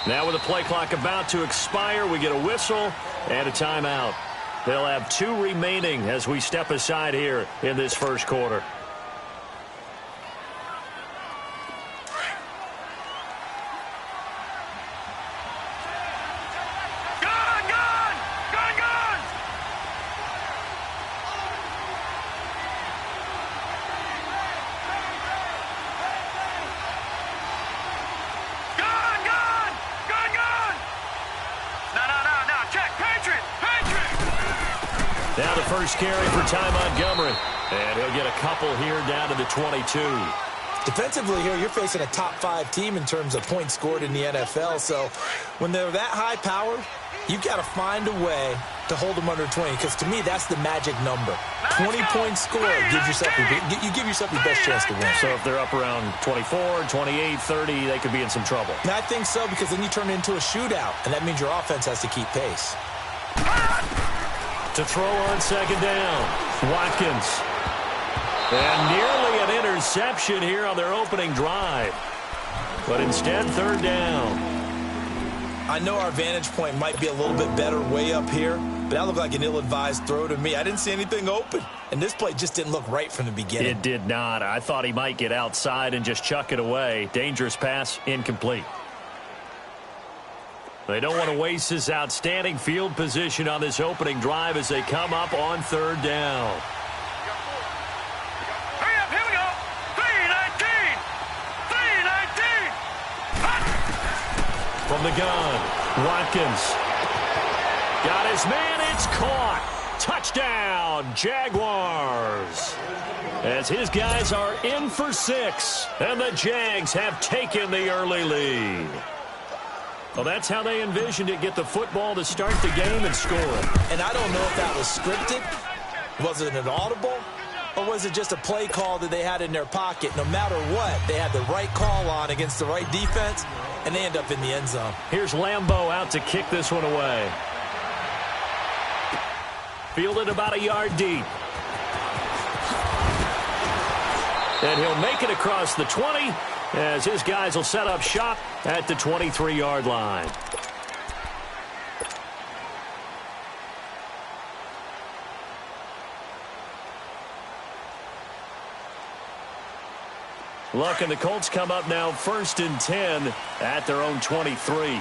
Now with the play clock about to expire, we get a whistle and a timeout. They'll have 2 remaining as we step aside here in this first quarter. Now the first carry for Ty Montgomery. And he'll get a couple here down to the 22. Defensively here, you're facing a top 5 team in terms of points scored in the NFL. So when they're that high powered, you've got to find a way to hold them under 20. Because to me, that's the magic number. 20 points scored gives yourself you give yourself your best chance to win. So if they're up around 24, 28, 30, they could be in some trouble. And I think so, because then you turn it into a shootout. And that means your offense has to keep pace. To throw on second down, Watkins. And nearly an interception here on their opening drive. But instead, third down. I know our vantage point might be a little bit better way up here, but that looked like an ill-advised throw to me. I didn't see anything open, and this play just didn't look right from the beginning. It did not. I thought he might get outside and just chuck it away. Dangerous pass, incomplete. They don't want to waste this outstanding field position on this opening drive as they come up on third down. Hurry up, here we go. 3-19. 3-19. From the gun, Watkins. Got his man, it's caught. Touchdown, Jaguars. As his guys are in for 6, and the Jags have taken the early lead. Well, that's how they envisioned it, get the football to start the game and score it. And I don't know if that was scripted, was it an audible, or was it just a play call that they had in their pocket? No matter what, they had the right call on against the right defense, and they end up in the end zone. Here's Lambeau out to kick this one away. Fielded about a yard deep. And he'll make it across the 20 as his guys will set up shop at the 23-yard line. Luck and the Colts come up now 1st and 10 at their own 23.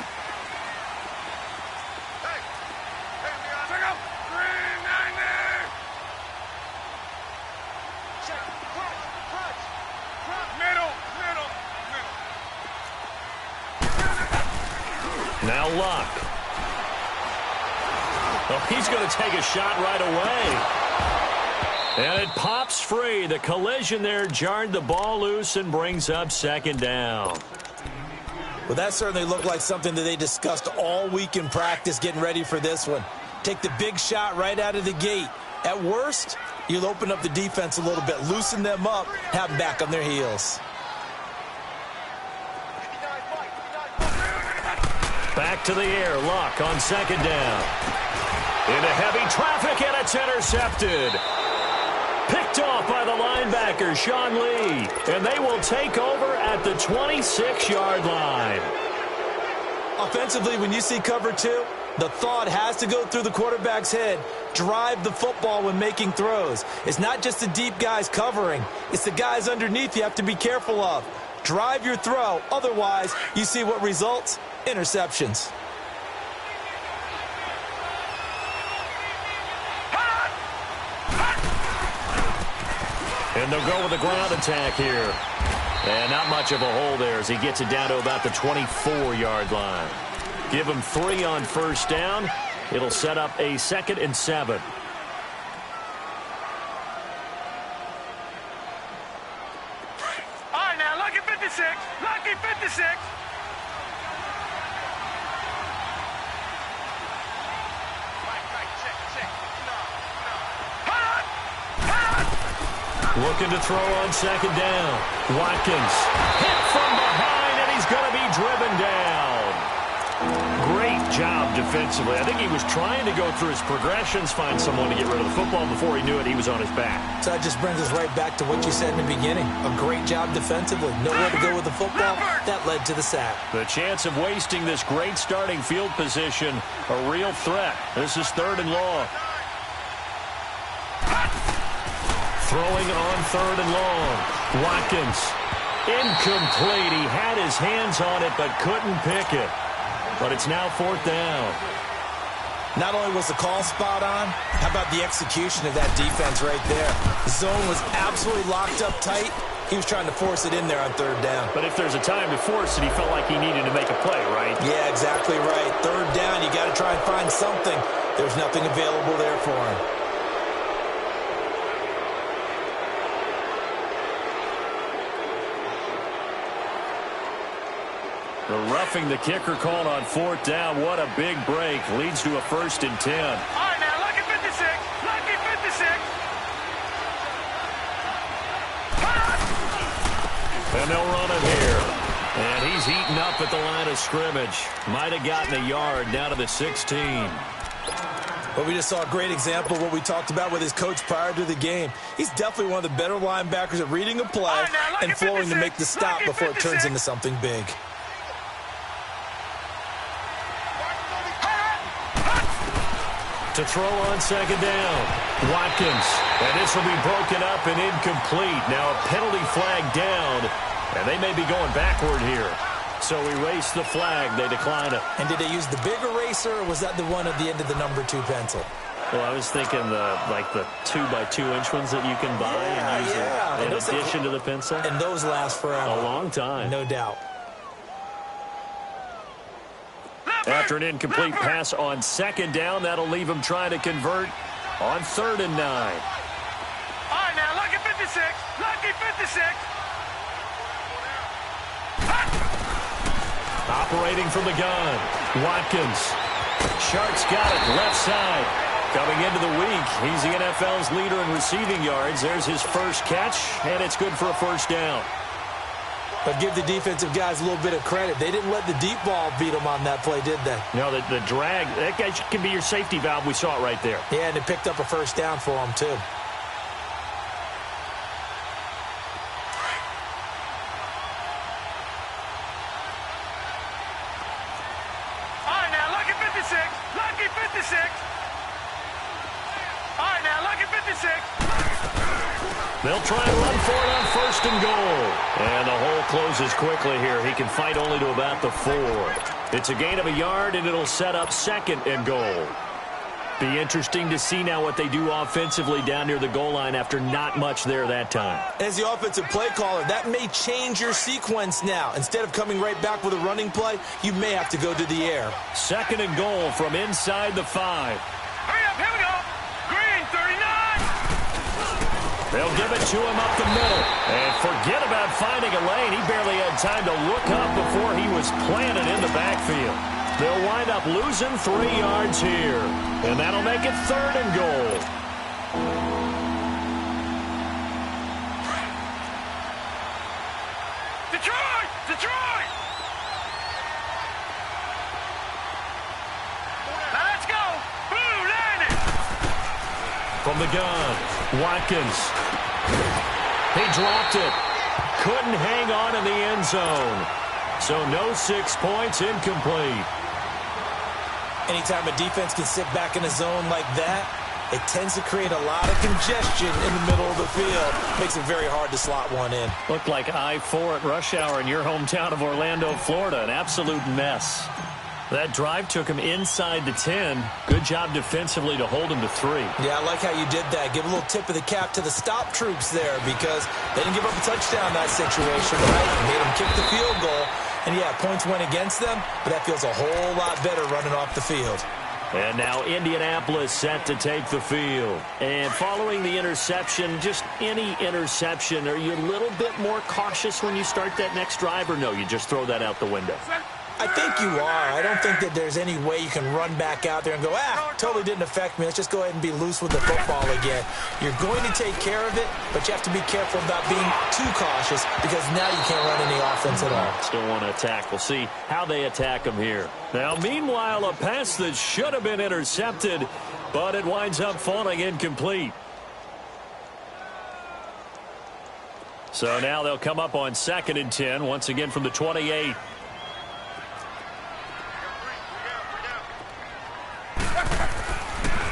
Now Luck. Oh, he's going to take a shot right away. And it pops free. The collision there jarred the ball loose and brings up second down. Well, that certainly looked like something that they discussed all week in practice getting ready for this one. Take the big shot right out of the gate. At worst, you'll open up the defense a little bit, loosen them up, have them back on their heels. Back to the air, Luck on second down. Into heavy traffic, and it's intercepted. Picked off by the linebacker, Sean Lee. And they will take over at the 26-yard line. Offensively, when you see cover 2, the thought has to go through the quarterback's head. Drive the football when making throws. It's not just the deep guys covering. It's the guys underneath you have to be careful of. Drive your throw. Otherwise, you see what results? Interceptions. And they'll go with the ground attack here. And not much of a hole there as he gets it down to about the 24-yard line. Give him 3 on first down. It'll set up a 2nd and 7. All right, now, lucky 56. Lucky 56. Looking to throw on second down. Watkins hit from behind, and he's going to be driven down. Great job defensively. I think he was trying to go through his progressions, find someone to get rid of the football. Before he knew it, he was on his back. So that just brings us right back to what you said in the beginning. A great job defensively. Nowhere to go with the football. That led to the sack. The chance of wasting this great starting field position, a real threat. This is 3rd and long. Throwing on 3rd and long. Watkins. Incomplete. He had his hands on it but couldn't pick it. But it's now 4th down. Not only was the call spot on, how about the execution of that defense right there? The zone was absolutely locked up tight. He was trying to force it in there on 3rd down. But if there's a time to force it, he felt like he needed to make a play, right? Yeah, exactly right. 3rd down, you got to try and find something. There's nothing available there for him. The roughing the kicker called on 4th down. What a big break. Leads to a 1st and 10. All right, now, lucky 56. Lucky 56. And they'll run him here. And he's heating up at the line of scrimmage. Might have gotten a yard down to the 16. Well, we just saw a great example of what we talked about with his coach prior to the game. He's definitely one of the better linebackers at reading a play and flowing to make the stop before it turns into something big. To throw on 2nd down. Watkins. And this will be broken up and incomplete. Now a penalty flag down. And they may be going backward here. So erase the flag. They decline it. And did they use the big eraser, or was that the one at the end of the number 2 pencil? Well, I was thinking the 2x2-inch ones that you can buy and use in addition to the pencil. And those last forever. A long time. No doubt. After an incomplete pass on 2nd down, that'll leave him trying to convert on 3rd and 9. All right, now, lucky 56. Lucky 56. Operating from the gun. Watkins. Shark's got it left side. Coming into the week, he's the NFL's leader in receiving yards. There's his first catch, and it's good for a 1st down. But give the defensive guys a little bit of credit. They didn't let the deep ball beat them on that play, did they? No, the drag, that guy can be your safety valve. We saw it right there. Yeah, and it picked up a 1st down for them, too. All right, now, lucky 56. Lucky 56. All right, now, lucky 56. They'll try and run for it on 1st and goal. And the hole closes quickly here. He can fight only to about the 4. It's a gain of a yard, and it'll set up 2nd and goal. Be interesting to see now what they do offensively down near the goal line after not much there that time. As the offensive play caller, that may change your sequence now. Instead of coming right back with a running play, you may have to go to the air. 2nd and goal from inside the 5. Hurry up, here we go. Green, 39. They'll give it to him up the middle. And forget about finding a lane. He barely had time to look up before he was planted in the backfield. They'll wind up losing 3 yards here. And that'll make it 3rd and goal. Detroit! Detroit! Let's go! Blue landed! From the gun, Watkins. He dropped it. Couldn't hang on in the end zone. So no 6 points, incomplete. Anytime a defense can sit back in a zone like that, it tends to create a lot of congestion in the middle of the field. Makes it very hard to slot one in. Looked like I-4 at rush hour in your hometown of Orlando, Florida. An absolute mess. That drive took him inside the 10. Good job defensively to hold him to 3. Yeah, I like how you did that. Give a little tip of the cap to the stop troops there because they didn't give up a touchdown in that situation, right? Made them kick the field goal. And, yeah, points went against them, but that feels a whole lot better running off the field. And now Indianapolis set to take the field. And following the interception, just any interception, are you a little bit more cautious when you start that next drive, or no, you just throw that out the window? I think you are. I don't think that there's any way you can run back out there and go, totally didn't affect me. Let's just go ahead and be loose with the football again. You're going to take care of it, but you have to be careful about being too cautious because now you can't run any offense at all. Still want to attack. We'll see how they attack him here. Now, meanwhile, a pass that should have been intercepted, but it winds up falling incomplete. So now they'll come up on 2nd and 10, once again from the 28.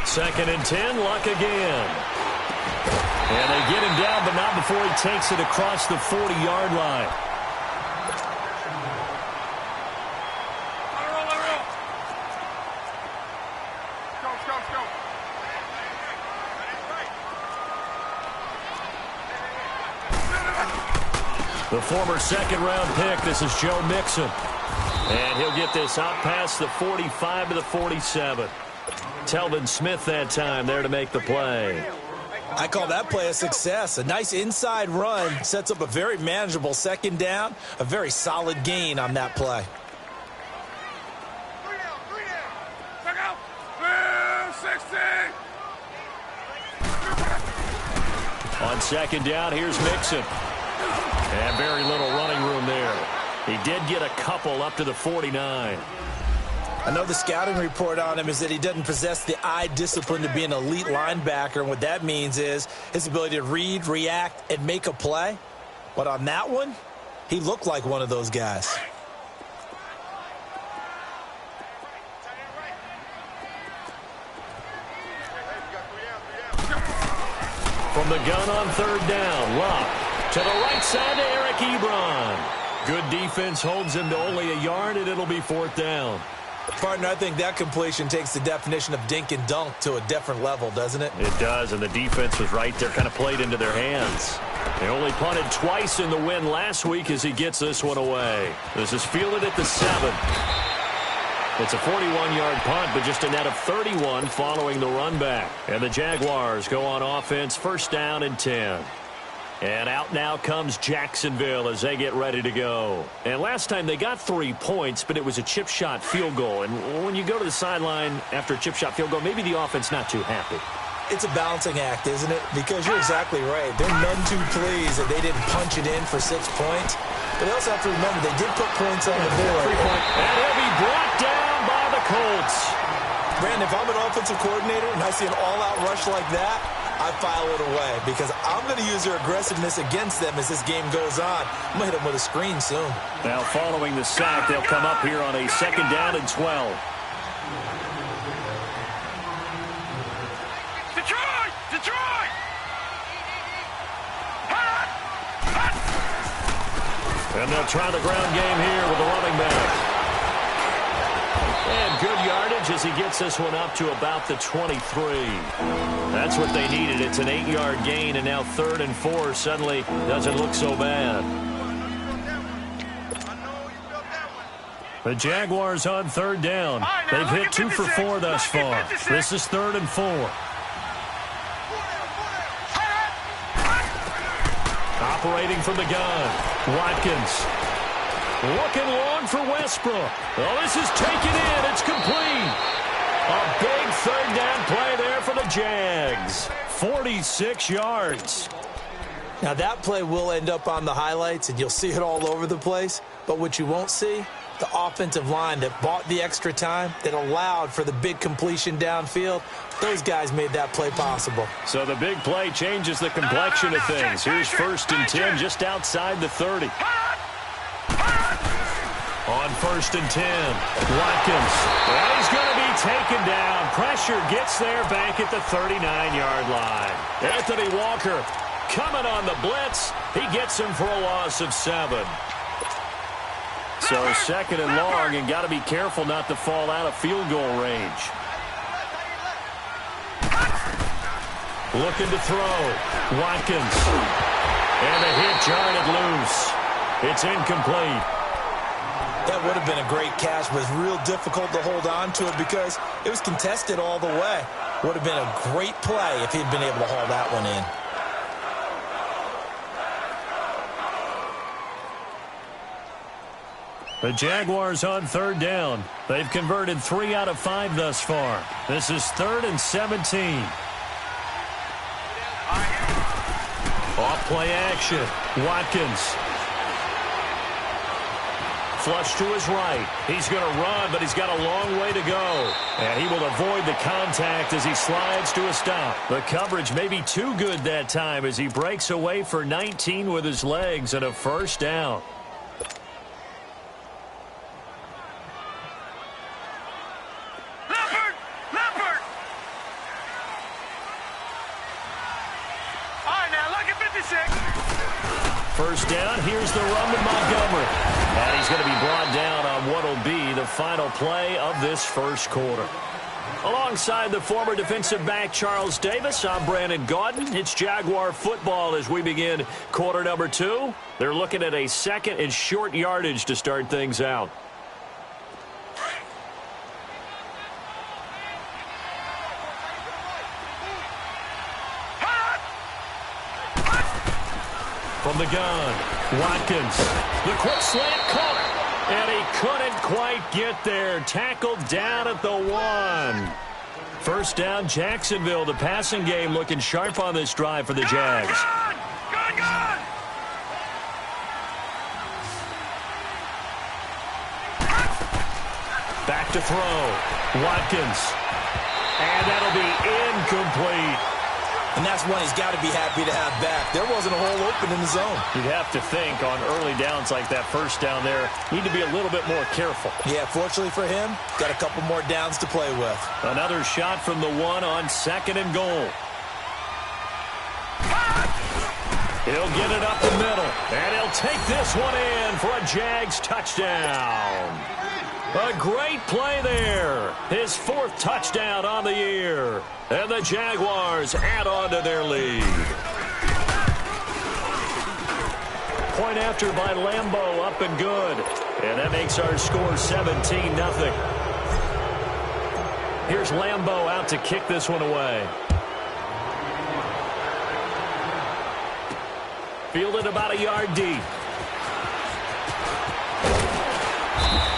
Second and 10, Luck again. And they get him down, but not before he takes it across the 40-yard line. The former second-round pick, this is Joe Mixon. And he'll get this out past the 45 to the 47. Telvin Smith that time there to make the play. I call that play a success. A nice inside run sets up a very manageable second down. A very solid gain on that play. On second down, here's Mixon. And very little running room there. He did get a couple up to the 49. I know the scouting report on him is that he doesn't possess the eye discipline to be an elite linebacker. And what that means is his ability to read, react, and make a play. But on that one, he looked like one of those guys. From the gun on third down, Luck to the right side to Eric Ebron. Good defense holds him to only a yard, and it'll be 4th down. Partner, I think that completion takes the definition of dink and dunk to a different level, doesn't it? It does, and the defense was right there, kind of played into their hands. They only punted twice in the win last week as he gets this one away. This is fielded at the 7. It's a 41-yard punt, but just a net of 31 following the run back. And the Jaguars go on offense, 1st down and 10. And out now comes Jacksonville as they get ready to go. And last time they got 3 points, but it was a chip shot field goal. And when you go to the sideline after a chip shot field goal, maybe the offense not too happy. It's a balancing act, isn't it? Because you're exactly right. They're none too pleased that they didn't punch it in for 6 points. But they also have to remember they did put points on the board. And he'll be brought down by the Colts. Brandon, if I'm an offensive coordinator and I see an all-out rush like that, I file it away because I'm going to use their aggressiveness against them as this game goes on. I'm going to hit them with a screen soon. Now following the sack, they'll come up here on a 2nd down and 12. Detroit! Detroit! And they'll try the ground game here with the running back. And good yardage as he gets this one up to about the 23. That's what they needed. It's an 8-yard gain, and now 3rd and 4 suddenly doesn't look so bad. The Jaguars on 3rd down. They've hit 2 for 4 thus far. This is 3rd and 4. Operating from the gun, Watkins. Looking long for Westbrook. Oh, this is taken in. It's complete. A big 3rd down play there for the Jags. 46 yards. Now, that play will end up on the highlights, and you'll see it all over the place. But what you won't see, the offensive line that bought the extra time, that allowed for the big completion downfield, those guys made that play possible. So the big play changes the complexion of things. Here's 1st and 10 just outside the 30. On 1st and 10, Watkins. Well, he's going to be taken down. Pressure gets there back at the 39-yard line. Anthony Walker coming on the blitz. He gets him for a loss of 7. So 2nd and long, and got to be careful not to fall out of field goal range. Looking to throw. Watkins. And the hit jarred loose. It's incomplete. That would have been a great catch, but it's real difficult to hold on to it because it was contested all the way. Would have been a great play if he'd been able to haul that one in. The Jaguars on third down. They've converted 3 out of 5 thus far. This is 3rd and 17. Off play action. Watkins. Flush to his right. He's going to run, but he's got a long way to go. And he will avoid the contact as he slides to a stop. The coverage may be too good that time as he breaks away for 19 with his legs and a first down. Leopard! All right, now, look at 56. First down, here's the run with Montgomery. And he's going to be brought down on what will be the final play of this first quarter. Alongside the former defensive back Charles Davis, I'm Brandon Gaudin. It's Jaguar football as we begin quarter number 2. They're looking at a 2nd and short yardage to start things out. From the gun, Watkins, the quick slant caught, and he couldn't quite get there. Tackled down at the 1. First down, Jacksonville. The passing game looking sharp on this drive for the Jags. Good! Back to throw, Watkins, and that'll be incomplete. And that's one he's got to be happy to have back. There wasn't a hole open in the zone. You'd have to think on early downs like that first down there, need to be a little bit more careful. Yeah, fortunately for him, got a couple more downs to play with. Another shot from the 1 on 2nd and goal. He'll get it up the middle, and he'll take this one in for a Jags touchdown. A great play there. His 4th touchdown on the year. And the Jaguars add on to their lead. Point after by Lambeau, up and good. And that makes our score 17-0. Here's Lambeau out to kick this one away. Fielded about a yard deep.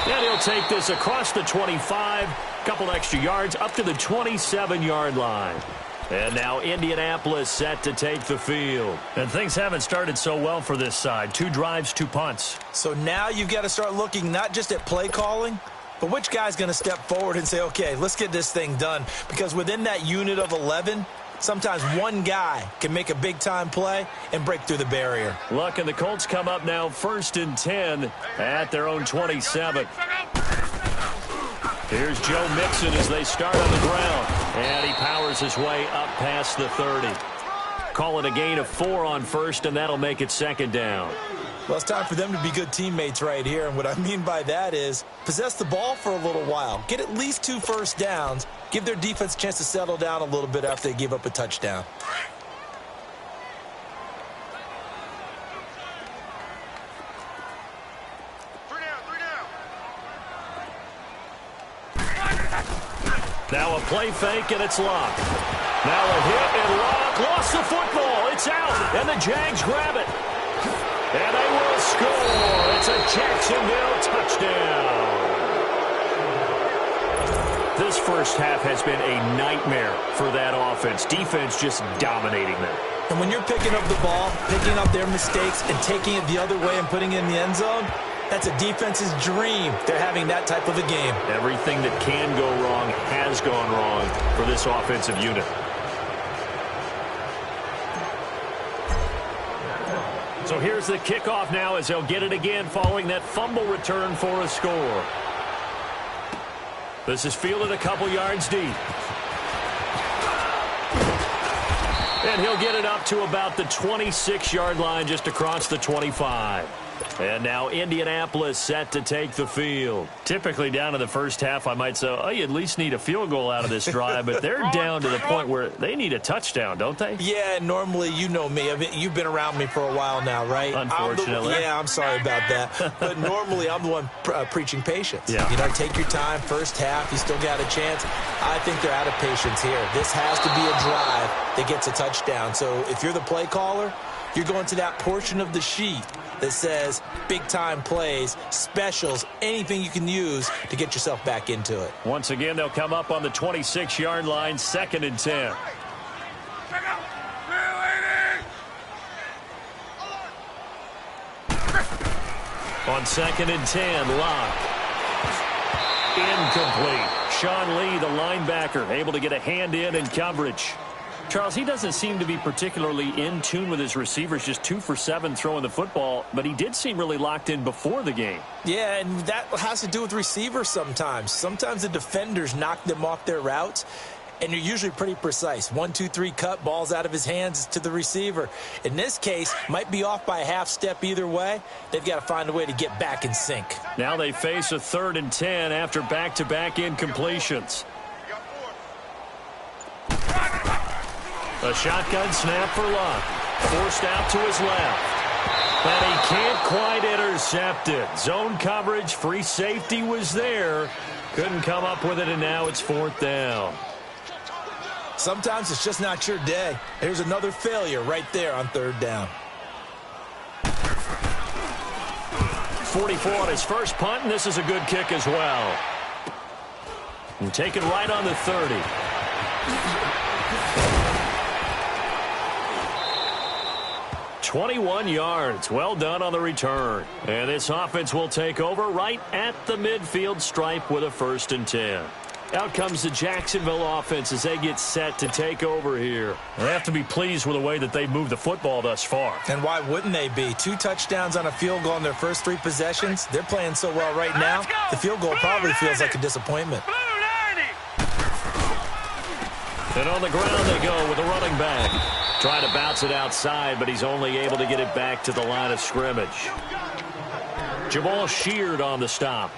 And he'll take this across the 25, couple extra yards up to the 27-yard line. And now Indianapolis set to take the field. And things haven't started so well for this side. 2 drives, 2 punts. So now you've got to start looking not just at play calling, but which guy's going to step forward and say, okay, let's get this thing done. Because within that unit of 11, sometimes one guy can make a big-time play and break through the barrier. Look, and the Colts come up now 1st and 10 at their own 27. Here's Joe Mixon as they start on the ground. And he powers his way up past the 30. Call it a gain of 4 on 1st, and that'll make it 2nd down. Well, it's time for them to be good teammates right here. And what I mean by that is possess the ball for a little while. Get at least 2 first downs. Give their defense a chance to settle down a little bit after they give up a touchdown. Now a play fake, and it's locked. Now a hit and lock. Lost the football. It's out, and the Jags grab it. And they will score. It's a Jacksonville touchdown. This first half has been a nightmare for that offense. Defense just dominating them. And when you're picking up the ball, picking up their mistakes, and taking it the other way and putting it in the end zone, that's a defense's dream. They're having that type of a game. Everything that can go wrong has gone wrong for this offensive unit. So here's the kickoff now as they'll get it again following that fumble return for a score. This is fielded a couple yards deep. And he'll get it up to about the 26-yard line just across the 25. And now Indianapolis set to take the field. Typically down in the first half, I might say, oh, you at least need a field goal out of this drive. But they're down to the point where they need a touchdown, don't they? Yeah, normally, you know me. You've been around me for a while now, right? Unfortunately. I'm sorry about that. But normally, I'm the one preaching patience. Yeah. You know, take your time. First half, you still got a chance. I think they're out of patience here. This has to be a drive that gets a touchdown. So if you're the play caller, you're going to that portion of the sheet that says big-time plays, specials, anything you can use to get yourself back into it. Once again, they'll come up on the 26-yard line, 2nd and 10. On 2nd and 10, Locke. Incomplete. Sean Lee, the linebacker, able to get a hand in coverage. Charles, he doesn't seem to be particularly in tune with his receivers, just 2 for 7 throwing the football, but he did seem really locked in before the game. Yeah, and that has to do with receivers sometimes. Sometimes the defenders knock them off their routes, and you're usually pretty precise. 1, 2, 3 cut, balls out of his hands to the receiver. In this case, might be off by a half step either way. They've got to find a way to get back in sync. Now they face a 3rd and 10 after back-to-back incompletions. A shotgun snap for Locke. Forced out to his left. And he can't quite intercept it. Zone coverage, free safety was there. Couldn't come up with it, and now it's 4th down. Sometimes it's just not your day. Here's another failure right there on 3rd down. 44 on his first punt, and this is a good kick as well. And taken right on the 30. 21 yards. Well done on the return. And this offense will take over right at the midfield stripe with a 1st and 10. Out comes the Jacksonville offense as they get set to take over here. They have to be pleased with the way that they've moved the football thus far. And why wouldn't they be? 2 touchdowns on a field goal in their first 3 possessions. They're playing so well right now, the field goal probably feels like a disappointment. And on the ground they go with a running back. Trying to bounce it outside, but he's only able to get it back to the line of scrimmage. Jamal Sheard on the stop.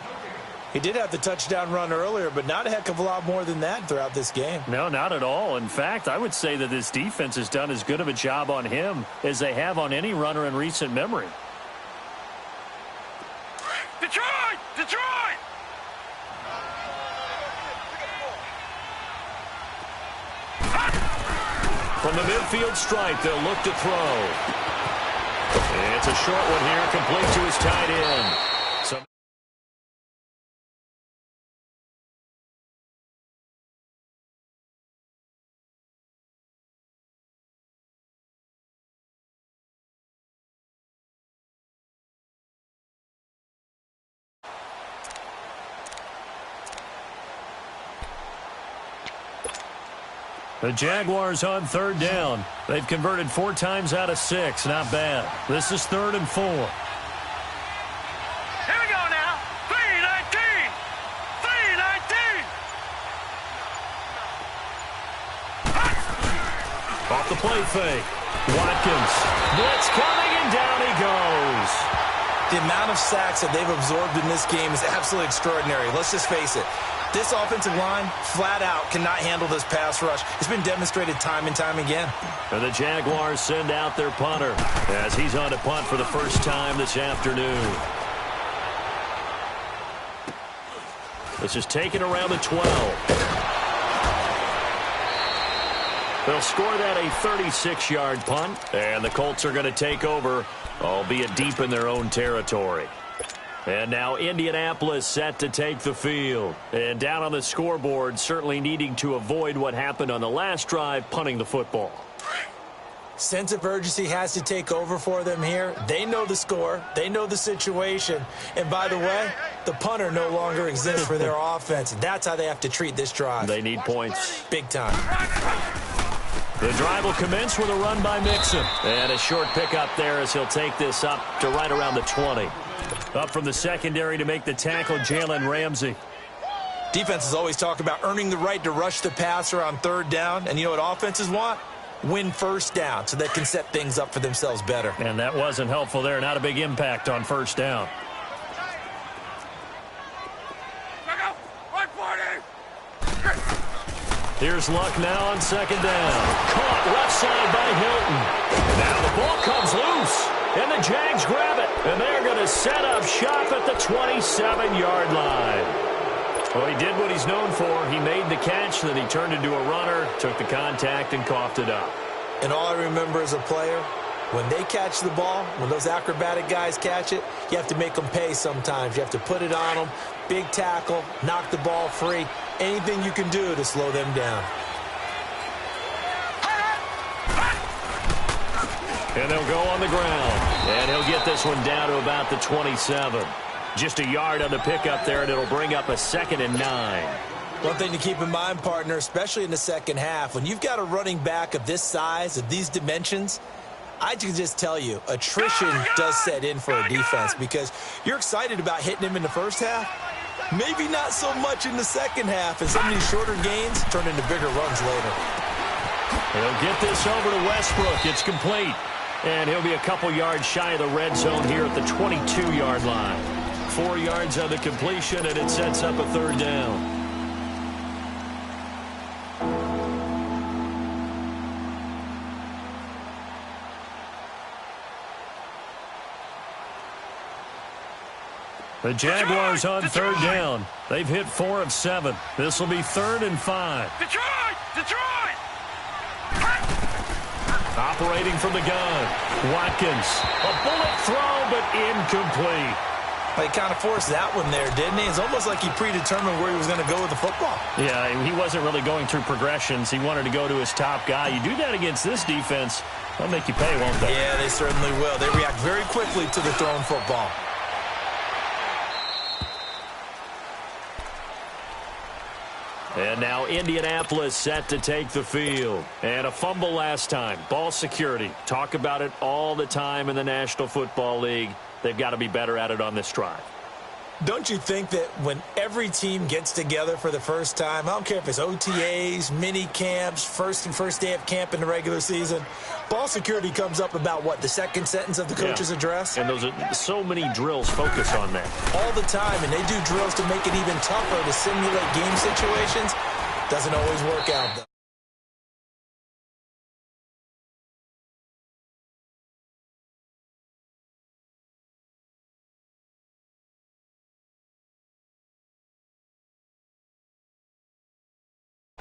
He did have the touchdown run earlier, but not a heck of a lot more than that throughout this game. No, not at all. In fact, I would say that this defense has done as good of a job on him as they have on any runner in recent memory. Detroit! Detroit! From the midfield stripe, they'll look to throw. It's a short one here, complete to his tight end. The Jaguars on 3rd down. They've converted 4 times out of 6. Not bad. This is 3rd and 4. Here we go now. 3-19. 3-19. Off the play fake. Watkins. Blitz coming, and down he goes. The amount of sacks that they've absorbed in this game is absolutely extraordinary. Let's just face it. This offensive line, flat out, cannot handle this pass rush. It's been demonstrated time and time again. And the Jaguars send out their punter as he's on to punt for the first time this afternoon. This is taken around the 12. They'll score that a 36-yard punt, and the Colts are going to take over, albeit deep in their own territory. And now Indianapolis set to take the field. And down on the scoreboard, certainly needing to avoid what happened on the last drive, punting the football. Sense of urgency has to take over for them here. They know the score. They know the situation. And by the way, the punter no longer exists for their offense. That's how they have to treat this drive. They need points. Big time. The drive will commence with a run by Mixon. And a short pickup there as he'll take this up to right around the 20. Up from the secondary to make the tackle, Jalen Ramsey. Defenses always talk about earning the right to rush the passer on 3rd down. And you know what offenses want? Win 1st down so they can set things up for themselves better. And that wasn't helpful there. Not a big impact on 1st down. Here's Luck now on 2nd down. Caught left side by Hilton. Now the ball comes loose. And the Jags grab it. And they're going to set up shop at the 27-yard line. Well, he did what he's known for. He made the catch, then he turned into a runner, took the contact, and coughed it up. And all I remember as a player, When they catch the ball, when those acrobatic guys catch it, you have to make them pay sometimes. You have to put it on them, big tackle, knock the ball free, anything you can do to slow them down. And they'll go on the ground. And he'll get this one down to about the 27. Just a yard on the pickup there, and it'll bring up a 2nd and 9. One thing to keep in mind, partner, especially in the second half, when you've got a running back of this size, of these dimensions, I can just tell you, attrition does set in for a defense because you're excited about hitting him in the first half. Maybe not so much in the second half, and some of these shorter gains turn into bigger runs later. He'll get this over to Westbrook. It's complete. And he'll be a couple yards shy of the red zone here at the 22-yard line. 4 yards on the completion, and it sets up a 3rd down. The Jaguars on 3rd down. They've hit 4 of 7. This will be 3rd and 5. Detroit! Detroit! Operating from the gun. Watkins. A bullet throw, but incomplete. He kind of forced that one there, didn't he? It's almost like he predetermined where he was going to go with the football. Yeah, he wasn't really going through progressions. He wanted to go to his top guy. You do that against this defense, they'll make you pay, won't they? Yeah, they certainly will. They react very quickly to the thrown football. And now Indianapolis set to take the field. And a fumble last time. Ball security. Talk about it all the time in the National Football League. They've got to be better at it on this drive. Don't you think that when every team gets together for the first time, I don't care if it's OTAs, mini camps, first day of camp in the regular season, ball security comes up about, what, the second sentence of the coach's address? And those are so many drills focus on that. All the time, and they do drills to make it even tougher to simulate game situations. Doesn't always work out, though.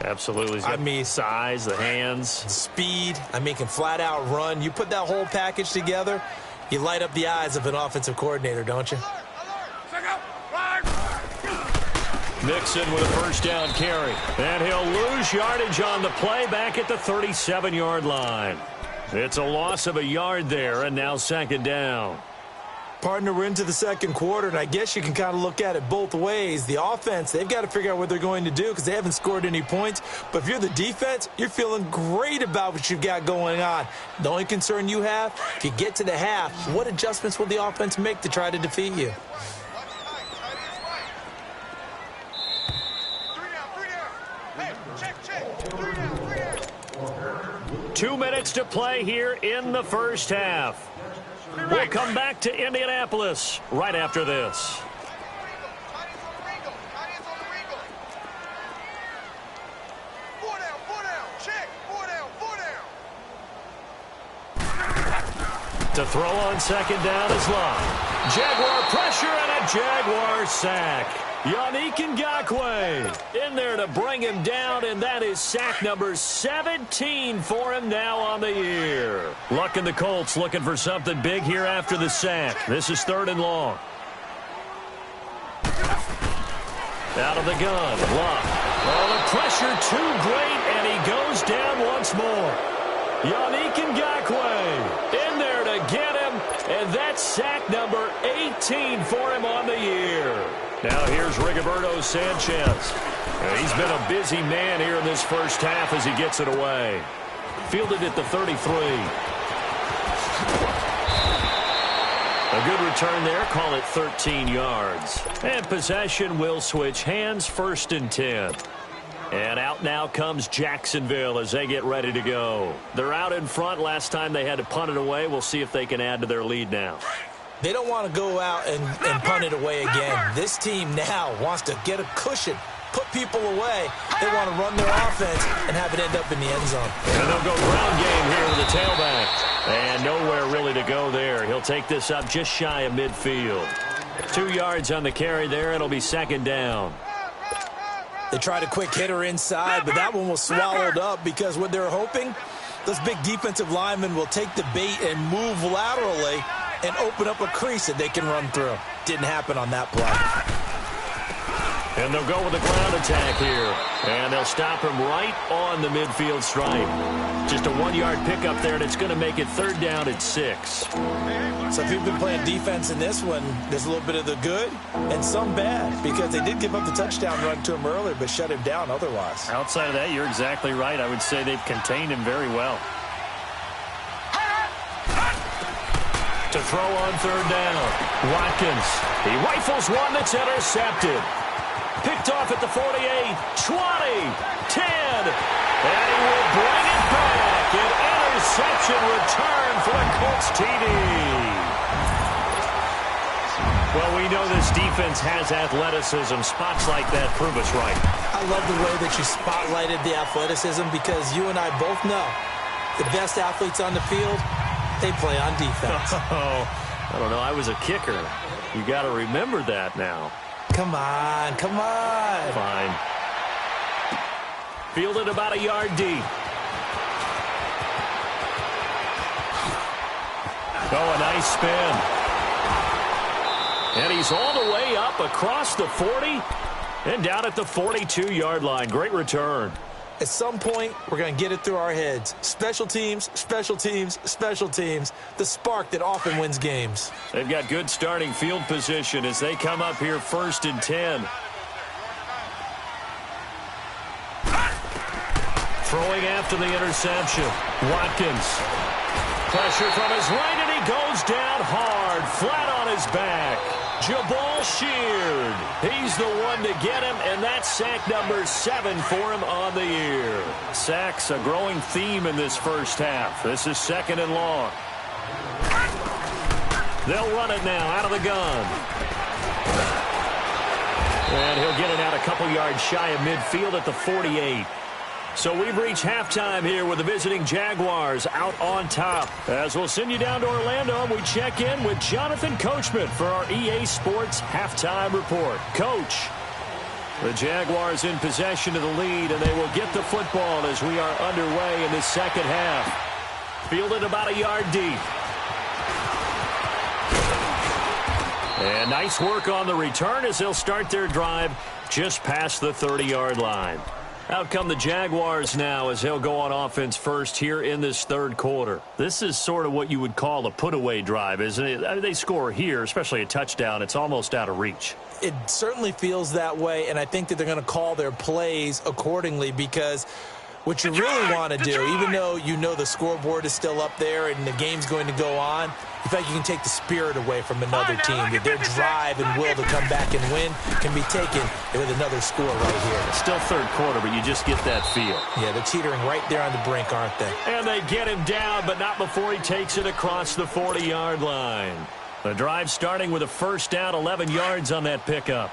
Absolutely. I mean, size, the hands. Speed. I mean, can flat out run. You put that whole package together, you light up the eyes of an offensive coordinator, don't you? Mixon with a 1st down carry. And he'll lose yardage on the play back at the 37-yard line. It's a loss of a yard there, and now 2nd down. Partner, we're into the second quarter, and I guess you can kind of look at it both ways. The offense, they've got to figure out what they're going to do because they haven't scored any points. But if you're the defense, you're feeling great about what you've got going on. The only concern you have, if you get to the half, what adjustments will the offense make to try to defeat you? 2 minutes to play here in the first half. We'll come back to Indianapolis right after this. To throw on 2nd down is Love. Jaguar pressure and a Jaguar sack. Yannick Ngakoue in there to bring him down, and that is sack number 17 for him now on the year. Luck and the Colts looking for something big here after the sack. This is 3rd and long. Out of the gun, Luck. Oh, the pressure too great, and he goes down once more. Yannick Ngakoue in there to get him, and that's sack number 18 for him on the year. Now here's Rigoberto Sanchez. He's been a busy man here in this first half as he gets it away. Fielded at the 33. A good return there. Call it 13 yards. And possession will switch hands, 1st and 10. And out now comes Jacksonville as they get ready to go. They're out in front. Last time they had to punt it away. We'll see if they can add to their lead now. They don't want to go out and punt it away again. This team now wants to get a cushion, put people away. They want to run their offense and have it end up in the end zone. And they'll go ground game here with the tailback. And nowhere really to go there. He'll take this up just shy of midfield. 2 yards on the carry there. It'll be 2nd down. They tried a quick hitter inside, but that one was swallowed up because what they're hoping Those big defensive linemen will take the bait and move laterally and open up a crease that they can run through. Didn't happen on that play. And they'll go with a ground attack here. And they'll stop him right on the midfield stripe. Just a 1-yard pickup there, and it's going to make it 3rd down at 6. So if you've been playing defense in this one, there's a little bit of the good and some bad, because they did give up the touchdown run to him earlier, but shut him down otherwise. Outside of that, you're exactly right. I would say they've contained him very well. To throw on 3rd down, Watkins. He rifles one that's intercepted. Picked off at the 48, 20, 10, and he will bring it back. An interception return for the Colts TD. Well, we know this defense has athleticism. Spots like that prove us right. I love the way that you spotlighted the athleticism, because you and I both know the best athletes on the field, they play on defense. Oh, I don't know. I was a kicker. You got to remember that now. Come on, come on. Fine. Fielded about a yard deep. Oh, a nice spin. And he's all the way up across the 40 and down at the 42-yard line. Great return. At some point, we're going to get it through our heads. Special teams, special teams, special teams. The spark that often wins games. They've got good starting field position as they come up here 1st and 10. Throwing after the interception. Watkins. Pressure from his right, and he goes down hard, flat on his back. Jabal Sheard. He's the one to get him, and that's sack number 7 for him on the year. Sacks a growing theme in this first half. This is 2nd and long. They'll run it now out of the gun. And he'll get it out a couple yards shy of midfield at the 48. So we've reached halftime here with the visiting Jaguars out on top. As we'll send you down to Orlando, we check in with Jonathan Coachman for our EA Sports Halftime Report. Coach, the Jaguars in possession of the lead, and they will get the football as we are underway in the second half. Fielded about a yard deep. And nice work on the return as they'll start their drive just past the 30-yard line. Out come the Jaguars now as they'll go on offense first here in this 3rd quarter. This is sort of what you would call a put-away drive, isn't it? I mean, they score here, especially a touchdown. It's almost out of reach. It certainly feels that way, and I think that they're going to call their plays accordingly, because what you really want to do, even though you know the scoreboard is still up there and the game's going to go on, you feel like you can take the spirit away from another team. That their drive and will to come back and win can be taken with another score right here. It's still 3rd quarter, but you just get that feel. Yeah, they're teetering right there on the brink, aren't they? And they get him down, but not before he takes it across the 40-yard line. The drive starting with a 1st down, 11 yards on that pickup.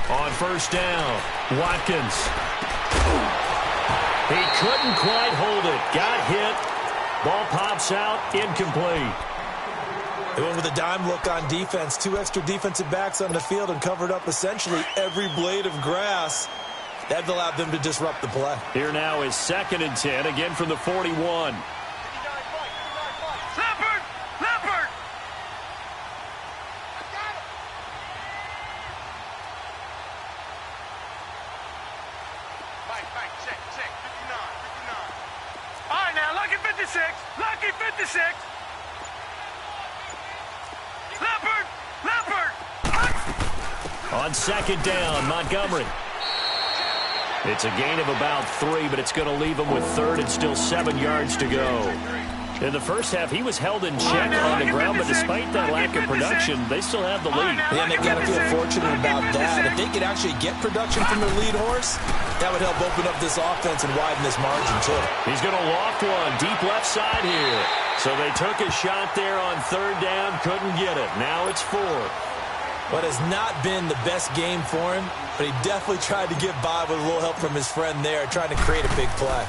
On 1st down, Watkins. He couldn't quite hold it. Got hit. Ball pops out, incomplete. They went with a dime look on defense. 2 extra defensive backs on the field and covered up essentially every blade of grass. That allowed them to disrupt the play. Here now is 2nd and 10, again from the 41. Lucky 56. Leopard. On 2nd down, Montgomery. It's a gain of about 3, but it's going to leave him with 3rd and still 7 yards to go. In the first half, he was held in check on the ground, but despite that lack of production, they still have the lead. Yeah, and they've got to feel fortunate about that. If they could actually get production from their lead horse, that would help open up this offense and widen this margin, too. He's going to loft one deep left side here. So they took a shot there on 3rd down, couldn't get it. Now it's 4th. What has not been the best game for him, but he definitely tried to get by with a little help from his friend there, trying to create a big play.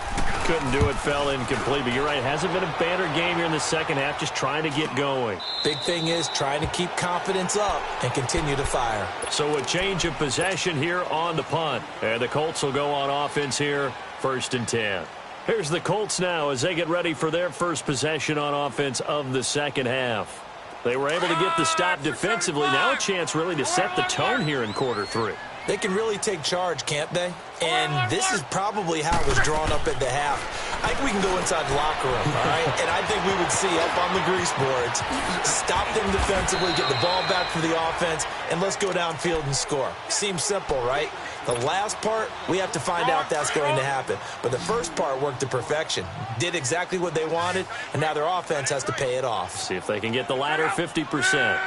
Couldn't do it, fell incomplete. But you're right, hasn't been a banner game here in the second half, just trying to get going. Big thing is trying to keep confidence up and continue to fire. So a change of possession here on the punt. And the Colts will go on offense here, 1st and 10. Here's the Colts now as they get ready for their first possession on offense of the second half. They were able to get the stop defensively. Now a chance really to set the tone here in quarter 3. They can really take charge, can't they? And this is probably how it was drawn up at the half. I think we can go inside the locker room, all right? And I think we would see up on the grease boards, stop them defensively, get the ball back for the offense, and let's go downfield and score. Seems simple, right? The last part, we have to find out that's going to happen. But the first part worked to perfection. Did exactly what they wanted, and now their offense has to pay it off. See if they can get the latter 50%.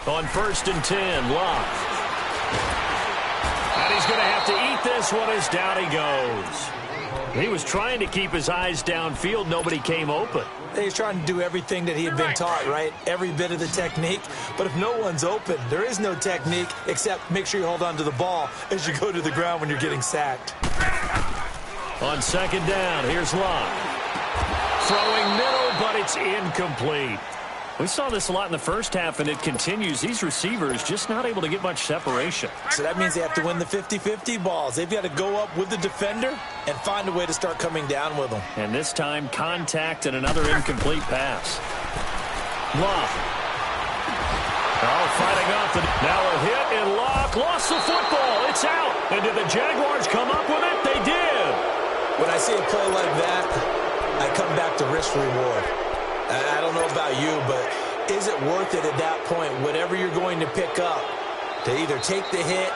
On 1st and 10, Locke. And he's going to have to eat this one as down he goes. He was trying to keep his eyes downfield. Nobody came open. He's trying to do everything that he had been taught, right? Every bit of the technique. But if no one's open, there is no technique except make sure you hold on to the ball as you go to the ground when you're getting sacked. On 2nd down, here's Locke. Throwing middle, but it's incomplete. We saw this a lot in the first half, and it continues. These receivers just not able to get much separation. So that means they have to win the 50-50 balls. They've got to go up with the defender and find a way to start coming down with them. And this time, contact and another incomplete pass. Locke. Oh, fighting off. Now a hit, and Locke lost the football. It's out. And did the Jaguars come up with it? They did. When I see a play like that, I come back to risk-reward. I don't know about you, but is it worth it at that point, whatever you're going to pick up, to either take the hit,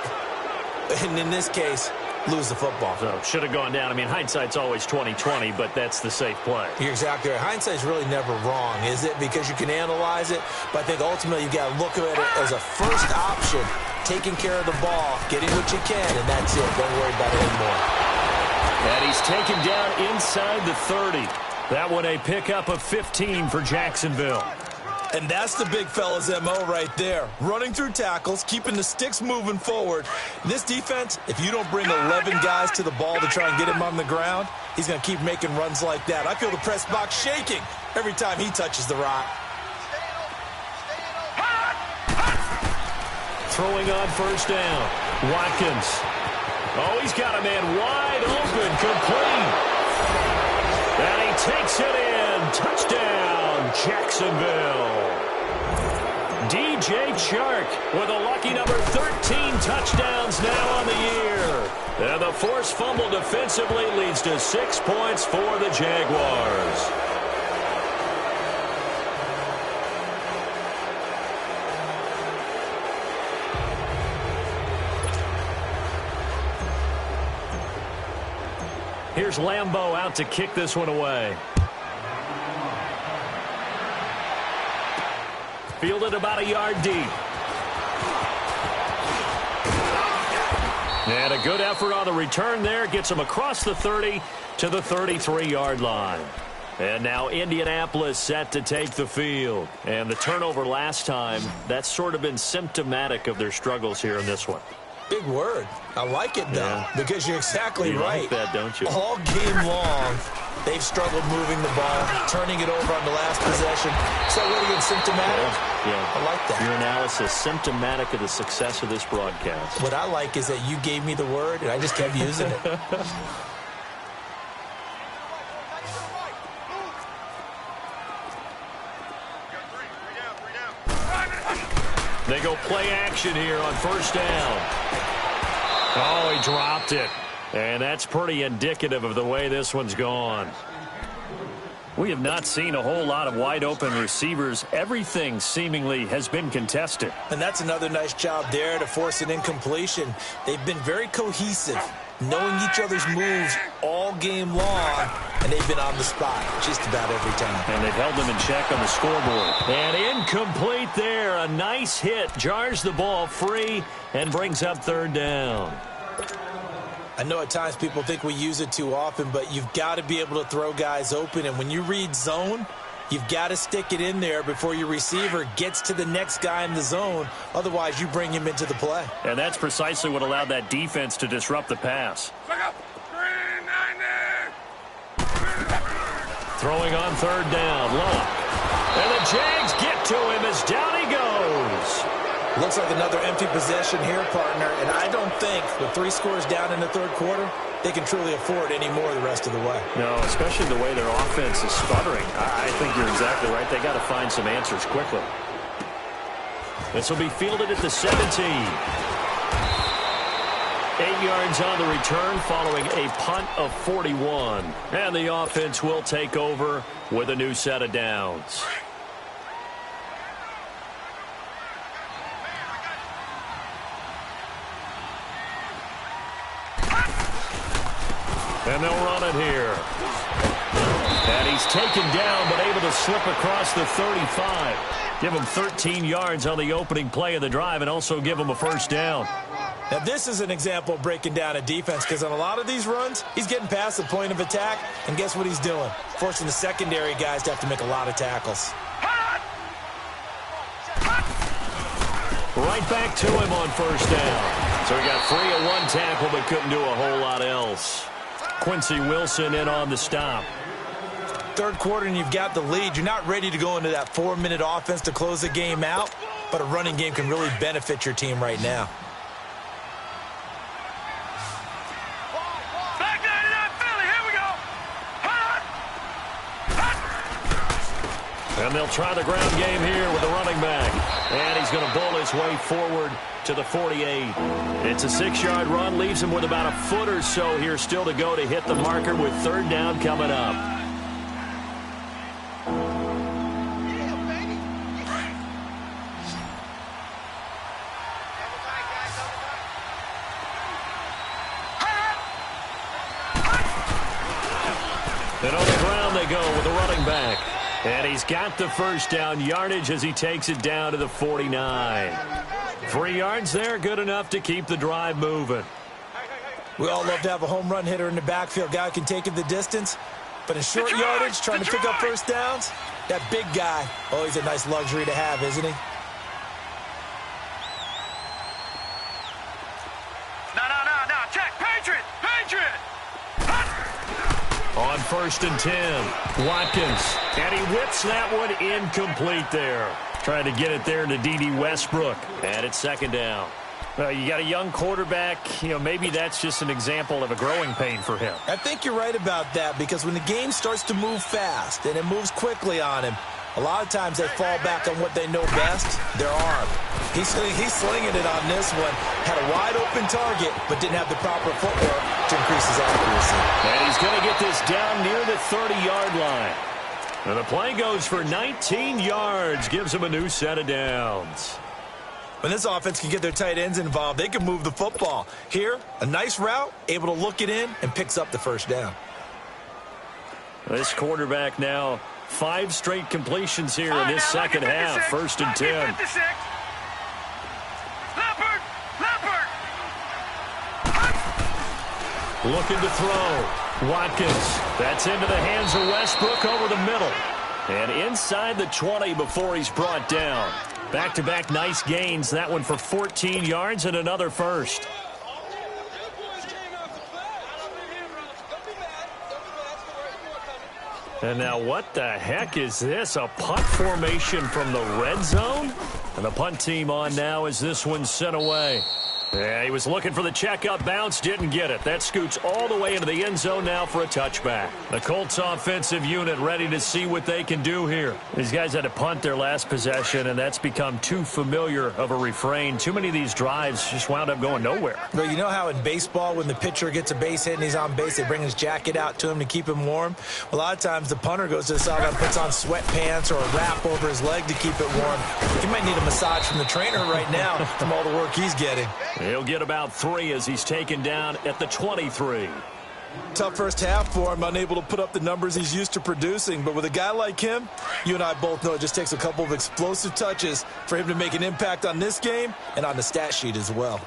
and in this case, lose the football? So should have gone down. I mean, hindsight's always 20/20, but that's the safe play. You're exactly right. Hindsight's really never wrong, is it? Because you can analyze it, but I think ultimately you've got to look at it as a first option, taking care of the ball, getting what you can, and that's it. Don't worry about it anymore. And he's taken down inside the 30. That one a pickup of 15 for Jacksonville. And that's the big fella's MO right there. Running through tackles, keeping the sticks moving forward. This defense, if you don't bring 11 guys to the ball to try and get him on the ground, he's going to keep making runs like that. I feel the press box shaking every time he touches the rock. Throwing on 1st down. Watkins. Oh, he's got a man wide open, complete. And he takes it in. Touchdown, Jacksonville. DJ Chark with a lucky number 13 touchdowns now on the year. And the forced fumble defensively leads to 6 points for the Jaguars. Here's Lambeau out to kick this one away. Fielded about a yard deep. And a good effort on the return there. Gets him across the 30 to the 33-yard line. And now Indianapolis set to take the field. And the turnover last time, that's sort of been symptomatic of their struggles here in this one. Big word. I like it, though, because you're exactly right. You like that, don't you? All game long, they've struggled moving the ball, turning it over on the last possession. So what again, symptomatic? Yeah. I like that. Your analysis, symptomatic of the success of this broadcast. What I like is that you gave me the word, and I just kept using it. They go play action here on 1st down. Oh, he dropped it. And that's pretty indicative of the way this one's gone. We have not seen a whole lot of wide open receivers. Everything seemingly has been contested. And that's another nice job there to force an incompletion. They've been very cohesive, knowing each other's moves all game long, and they've been on the spot just about every time. And they've held them in check on the scoreboard. And incomplete there. A nice hit. Jars the ball free and brings up 3rd down. I know at times people think we use it too often, but you've got to be able to throw guys open. And when you read zone, you've got to stick it in there before your receiver gets to the next guy in the zone. Otherwise, you bring him into the play. And that's precisely what allowed that defense to disrupt the pass. Throwing on third down. Luck. And the Jags get to him as down he goes. Looks like another empty possession here, partner. And I don't think with 3 scores down in the third quarter, they can truly afford any more the rest of the way. No, especially the way their offense is sputtering. I think you're exactly right. They got to find some answers quickly. This will be fielded at the 17. 8 yards on the return following a punt of 41. And the offense will take over with a new set of downs. And they'll run it here. And he's taken down but able to slip across the 35. Give him 13 yards on the opening play of the drive and also give him a first down. Now, this is an example of breaking down a defense because on a lot of these runs, he's getting past the point of attack, and guess what he's doing? Forcing the secondary guys to have to make a lot of tackles. Right back to him on first down. So he got 3 at 1 tackle but couldn't do a whole lot else. Quincy Wilson in on the stop. Third quarter and you've got the lead. You're not ready to go into that 4-minute offense to close the game out, but a running game can really benefit your team right now. And they'll try the ground game here with the running back. And he's going to bowl his way forward to the 48. It's a 6-yard run, leaves him with about a foot or so here still to go to hit the marker with third down coming up. And on the ground they go with the running back. And he's got the first down yardage as he takes it down to the 49. 3 yards there, good enough to keep the drive moving. We all love to have a home run hitter in the backfield. Guy who can take it the distance. But in short yardage, trying to pick up first downs, that big guy, oh, he's a nice luxury to have, isn't he? No. Check. Patriot. On first and 10, Watkins. And he whips that one incomplete there. Trying to get it there to D.D. Westbrook. And it's second down. Well, you got a young quarterback. Maybe that's just an example of a growing pain for him. I think you're right about that because when the game starts to move fast and it moves quickly on him, a lot of times they fall back on what they know best, their arm. He's slinging it on this one. Had a wide-open target, but didn't have the proper footwork to increase his accuracy. And he's going to get this down near the 30-yard line. And the play goes for 19 yards, gives him a new set of downs. When this offense can get their tight ends involved, they can move the football. Here, a nice route, able to look it in, and picks up the first down. This quarterback now 5 straight completions here in this second half. First and 10. Looking to throw. Watkins. That's into the hands of Westbrook over the middle. And inside the 20 before he's brought down. Back-to-back nice gains. That one for 14 yards and another first. And now what the heck is this? A punt formation from the red zone? And the punt team on now as this one's sent away. Yeah, he was looking for the checkup bounce, didn't get it. That scoots all the way into the end zone now for a touchback. The Colts offensive unit ready to see what they can do here. These guys had to punt their last possession, and that's become too familiar of a refrain. Too many of these drives just wound up going nowhere. Well, you know how in baseball when the pitcher gets a base hit and he's on base, they bring his jacket out to him to keep him warm? A lot of times the punter goes to the sideline and puts on sweatpants or a wrap over his leg to keep it warm. He might need a massage from the trainer right now from all the work he's getting. He'll get about 3 as he's taken down at the 23. Tough first half for him, unable to put up the numbers he's used to producing. But with a guy like him, you and I both know it just takes a couple of explosive touches for him to make an impact on this game and on the stat sheet as well.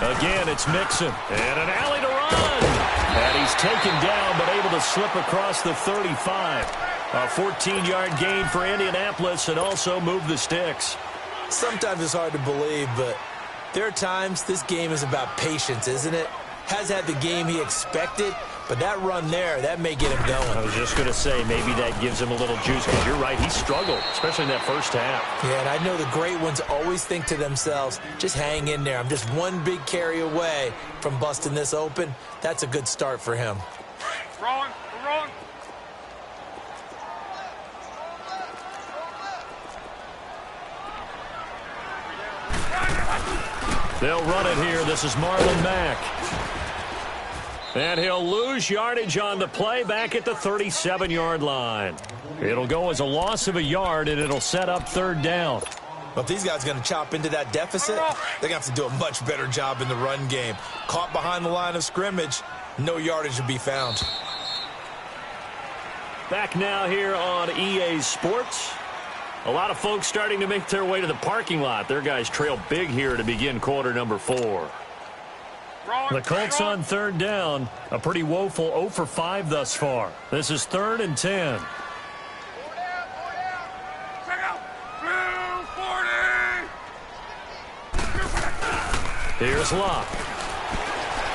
Again, it's Mixon. And an alley to run. And he's taken down but able to slip across the 35. A 14-yard gain for Indianapolis and also move the sticks. Sometimes it's hard to believe, but There are times this game is about patience, isn't it? Has had the game he expected, but that run there, that may get him going. I was just going to say, maybe that gives him a little juice, because you're right, he struggled, especially in that first half. Yeah, and I know the great ones always think to themselves, just hang in there. I'm just one big carry away from busting this open. That's a good start for him. Wrong. They'll run it here. This is Marlon Mack. And he'll lose yardage on the play back at the 37-yard line. It'll go as a loss of a yard, and it'll set up third down. But if these guys are going to chop into that deficit, they're going to have to do a much better job in the run game. Caught behind the line of scrimmage, no yardage to be found. Back now here on EA Sports. A lot of folks starting to make their way to the parking lot. Their guys trail big here to begin quarter number 4. The Colts on third down. A pretty woeful 0 for 5 thus far. This is 3rd and 10. Here's Locke.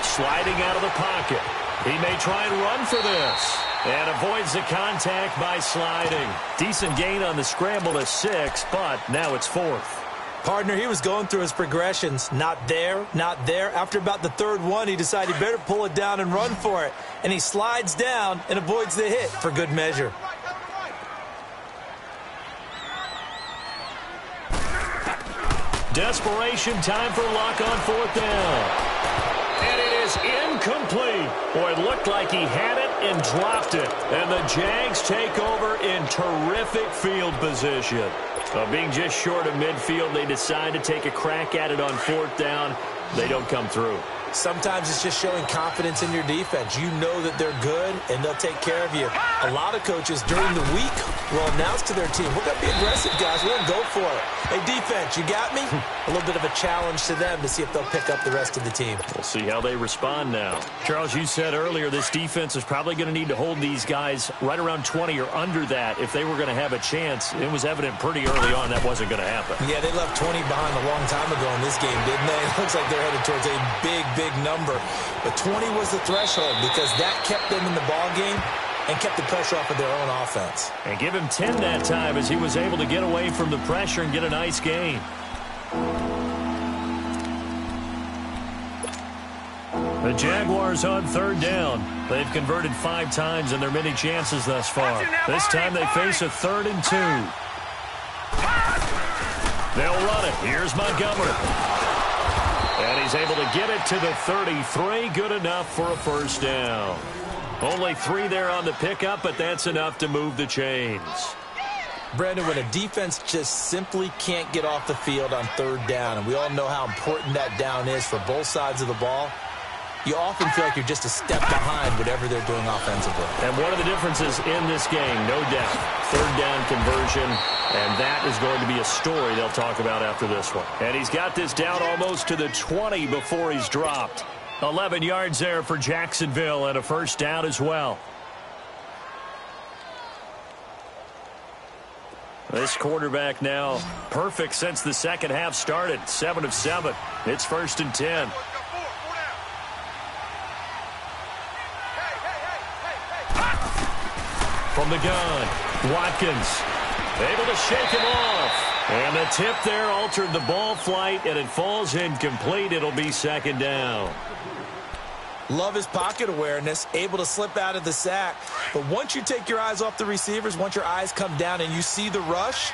Sliding out of the pocket. He may try and run for this. And avoids the contact by sliding. Decent gain on the scramble to 6, but now it's 4th. Partner, he was going through his progressions. Not there, not there. After about the 3rd one, he decided he better pull it down and run for it. And he slides down and avoids the hit for good measure. Desperation time for Locke on 4th down. And it is incomplete. Boy, it looked like he had it and dropped it. And the Jags take over in terrific field position. Being just short of midfield, they decide to take a crack at it on 4th down. They don't come through. Sometimes it's just showing confidence in your defense. You know that they're good, and they'll take care of you. A lot of coaches during the week will announce to their team, we're going to be aggressive, guys. We're going to go for it. Hey, defense, you got me? A little bit of a challenge to them to see if they'll pick up the rest of the team. We'll see how they respond now. Charles, you said earlier this defense is probably going to need to hold these guys right around 20 or under that if they were going to have a chance. It was evident pretty early on that wasn't going to happen. Yeah, they left 20 behind a long time ago in this game, didn't they? It looks like they're headed towards a big number. But 20 was the threshold because that kept them in the ball game and kept the pressure off of their own offense. And give him 10 that time as he was able to get away from the pressure and get a nice gain. The Jaguars on 3rd down. They've converted 5 times in their many chances thus far. This time they face a 3rd and 2. They'll run it. Here's Montgomery. And he's able to get it to the 33. Good enough for a first down. Only 3 there on the pickup, but that's enough to move the chains. Brandon, when a defense just simply can't get off the field on 3rd down, and we all know how important that down is for both sides of the ball, you often feel like you're just a step behind whatever they're doing offensively. And one of the differences in this game, no doubt, 3rd down conversion, and that is going to be a story they'll talk about after this one. And he's got this down almost to the 20 before he's dropped. 11 yards there for Jacksonville and a first down as well. This quarterback now perfect since the second half started. 7 of 7. It's 1st and 10. From the gun, Watkins able to shake him off. And the tip there altered the ball flight, and it falls incomplete. It'll be 2nd down. Love his pocket awareness, able to slip out of the sack. But once you take your eyes off the receivers, once your eyes come down and you see the rush,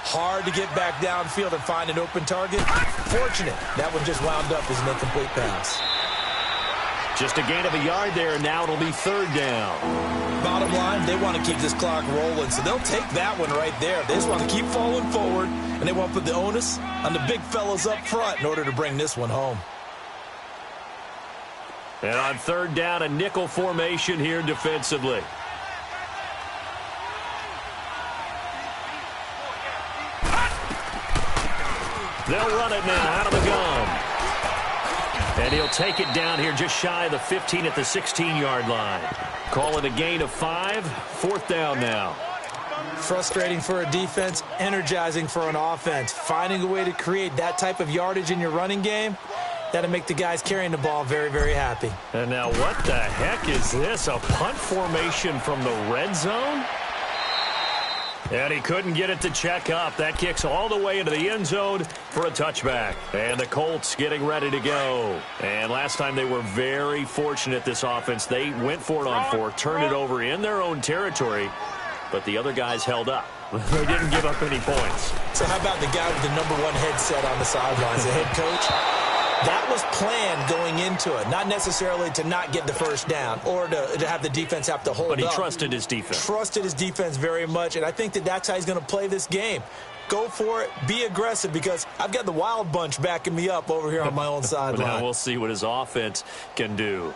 hard to get back downfield and find an open target. Fortunate, that one just wound up as an incomplete pass. Just a gain of a yard there, and now it'll be 3rd down. Bottom line, they want to keep this clock rolling, so they'll take that one right there. They just want to keep falling forward, and they want to put the onus on the big fellas up front in order to bring this one home. And on 3rd down, a nickel formation here defensively. They'll run it now out of the gun. And he'll take it down here just shy of the 15 at the 16-yard line. Call it a gain of 5. 4th down now. Frustrating for a defense, energizing for an offense. Finding a way to create that type of yardage in your running game, that'll make the guys carrying the ball very, very happy. And now what the heck is this? A punt formation from the red zone? And he couldn't get it to check up. That kicks all the way into the end zone for a touchback. And the Colts getting ready to go. And last time they were very fortunate, this offense. They went for it on fourth, turned it over in their own territory, but the other guys held up. They didn't give up any points. So how about the guy with the #1 headset on the sidelines, the head coach? That was planned going into it, not necessarily to not get the first down or to have the defense have to hold up. But he trusted his defense. Trusted his defense very much, and I think that's how he's going to play this game. Go for it. Be aggressive, because I've got the wild bunch backing me up over here on my own sideline. Now we'll see what his offense can do.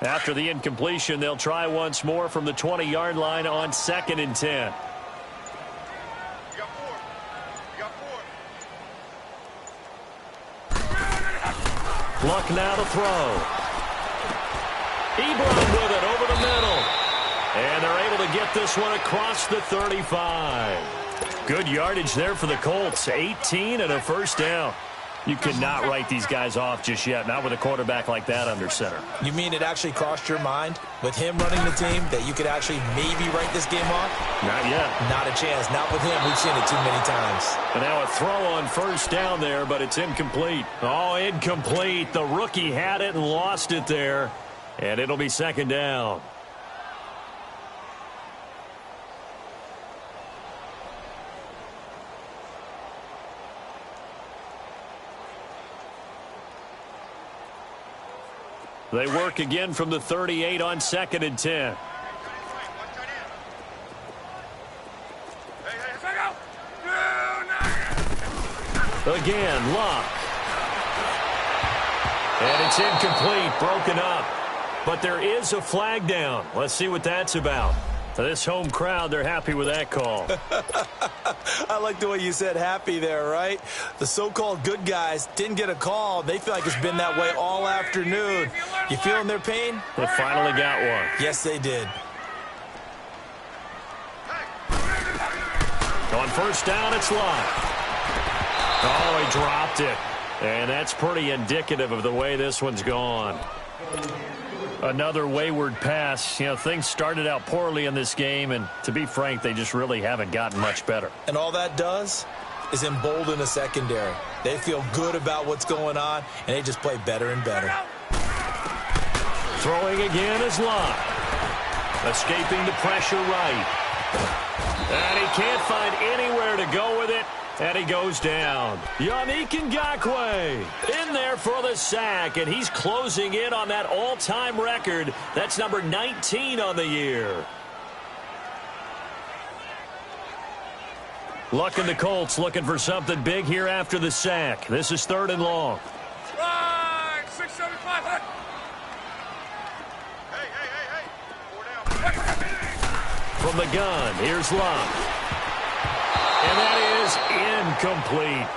After the incompletion, they'll try once more from the 20-yard line on 2nd and 10. You got four. You got four. Luck now to throw. Ebron with it over the middle. And they're able to get this one across the 35. Good yardage there for the Colts. 18 and a first down. You cannot write these guys off just yet, not with a quarterback like that under center. You mean it actually crossed your mind with him running the team that you could actually maybe write this game off? Not yet. Not a chance. Not with him. We've seen it too many times. And now a throw on first down there, but it's incomplete. Oh, incomplete. The rookie had it and lost it there. And it'll be 2nd down. They work again from the 38 on 2nd and 10. Again, Luck. And it's incomplete, broken up. But there is a flag down. Let's see what that's about. This home crowd, they're happy with that call. I like the way you said happy there, right? The so-called good guys didn't get a call. They feel like it's been that way all afternoon. You feeling their pain? They finally got one. Yes, they did. On first down, it's Luck. Oh, he dropped it. And that's pretty indicative of the way this one's gone. Another wayward pass. You know, things started out poorly in this game, and to be frank, they just really haven't gotten much better. And all that does is embolden the secondary. They feel good about what's going on, and they just play better and better. Throwing again is Luck. Escaping the pressure right. And he can't find anywhere to go with it. And he goes down. Yannick Ngakoue in there for the sack, and he's closing in on that all-time record. That's number 19 on the year. Luck and the Colts looking for something big here after the sack. This is 3rd and long. Right, 675. Hey. 4 down. From the gun, here's Luck. And that is incomplete.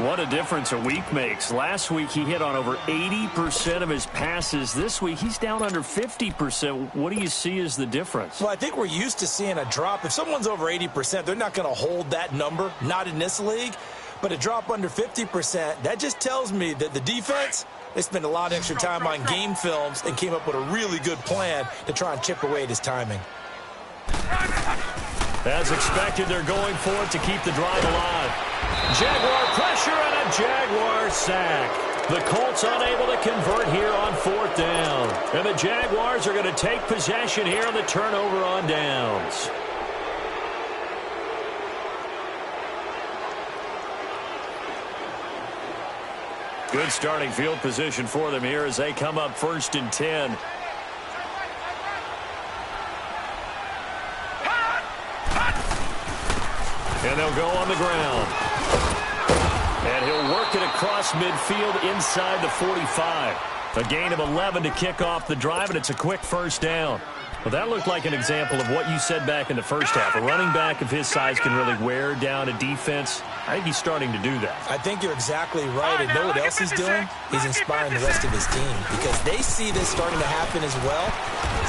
What a difference a week makes. Last week he hit on over 80% of his passes. This week he's down under 50%. What do you see as the difference? Well, I think we're used to seeing a drop. If someone's over 80%, they're not going to hold that number, not in this league. But a drop under 50%, that just tells me that the defense, they spent a lot of extra time on game films and came up with a really good plan to try and chip away at his timing. As expected, they're going for it to keep the drive alive. Jaguar pressure and a Jaguar sack. The Colts unable to convert here on 4th down. And the Jaguars are going to take possession here on the turnover on downs. Good starting field position for them here as they come up 1st and 10. And they'll go on the ground. And he'll work it across midfield inside the 45. A gain of 11 to kick off the drive, and it's a quick first down. Well, that looked like an example of what you said back in the first half. A running back of his size can really wear down a defense. I think he's starting to do that. I think you're exactly right. And know what else he's doing? He's inspiring the rest of his team because they see this starting to happen as well.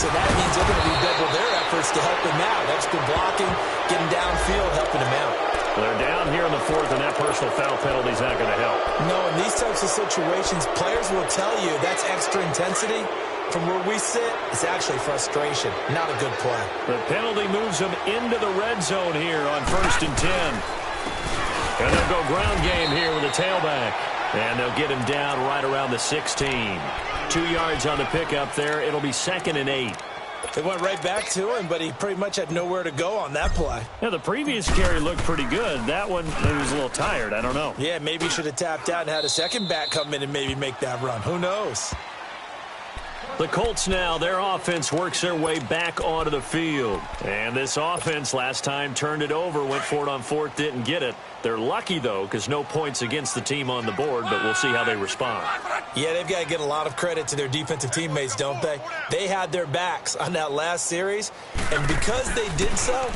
So that means they're going to redouble their efforts to help him out. Extra blocking, getting downfield, helping him out. They're down here in the fourth, and that personal foul penalty is not going to help. No, in these types of situations, players will tell you that's extra intensity. From where we sit, it's actually frustration. Not a good play. The penalty moves them into the red zone here on 1st and 10. And they'll go ground game here with a tailback. And they'll get him down right around the 16. 2 yards on the pickup there. It'll be 2nd and 8. They went right back to him, but he pretty much had nowhere to go on that play. Yeah, the previous carry looked pretty good. That one, he was a little tired. I don't know. Yeah, maybe he should have tapped out and had a second back come in and maybe make that run. Who knows? The Colts now, their offense works their way back onto the field. And this offense last time turned it over, went for it on 4th, didn't get it. They're lucky, though, because no points against the team on the board, but we'll see how they respond. Yeah, they've got to get a lot of credit to their defensive teammates, don't they? They had their backs on that last series, and because they did so,